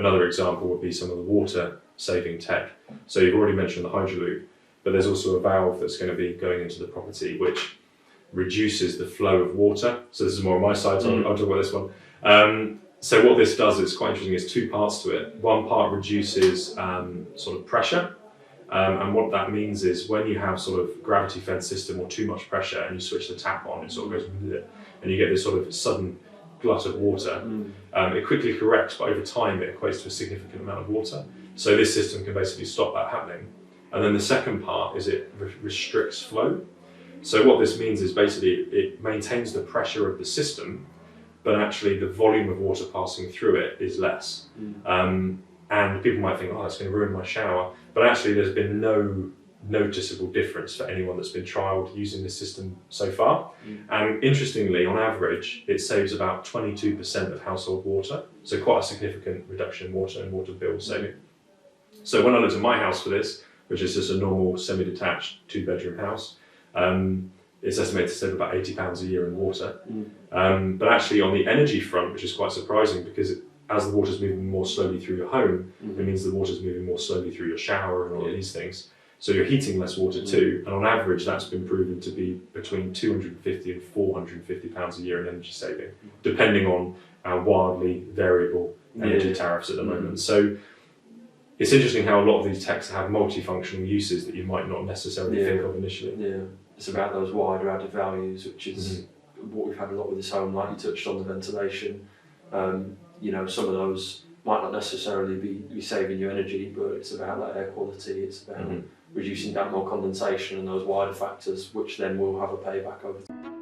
Another example would be some of the water saving tech. So you've already mentioned the Hydroloop, but there's also a valve that's going to be going into the property which reduces the flow of water. So this is more on my side, so I'll talk about this one. So what this does is quite interesting. There's two parts to it. One part reduces sort of pressure. And what that means is when you have sort of gravity-fed system or too much pressure and you switch the tap on, it sort of goes and you get this sort of sudden glut of water. It quickly corrects, but over time it equates to a significant amount of water. So this system can basically stop that happening. And then the second part is it restricts flow. So what this means is basically it maintains the pressure of the system, but actually the volume of water passing through it is less. And people might think, oh, that's going to ruin my shower. But actually there's been no noticeable difference for anyone that's been trialled using this system so far. And interestingly, on average, it saves about 22% of household water. So quite a significant reduction in water and water bill saving. So when I looked at my house for this, which is just a normal semi-detached 2-bedroom house, it's estimated to save about £80 a year in water. But actually on the energy front, which is quite surprising because as the water's moving more slowly through your home, it means the water's moving more slowly through your shower and all of these things. So you're heating less water too, and on average that's been proven to be between £250 and £450 a year in energy saving, depending on our wildly variable energy tariffs at the moment. So it's interesting how a lot of these techs have multifunctional uses that you might not necessarily think of initially. Yeah, it's about those wider added values, which is what we've had a lot with this home, like you touched on the ventilation. You know, some of those might not necessarily be saving you energy, but it's about that air quality, it's about reducing damp mold condensation and those wider factors, which then will have a payback over time.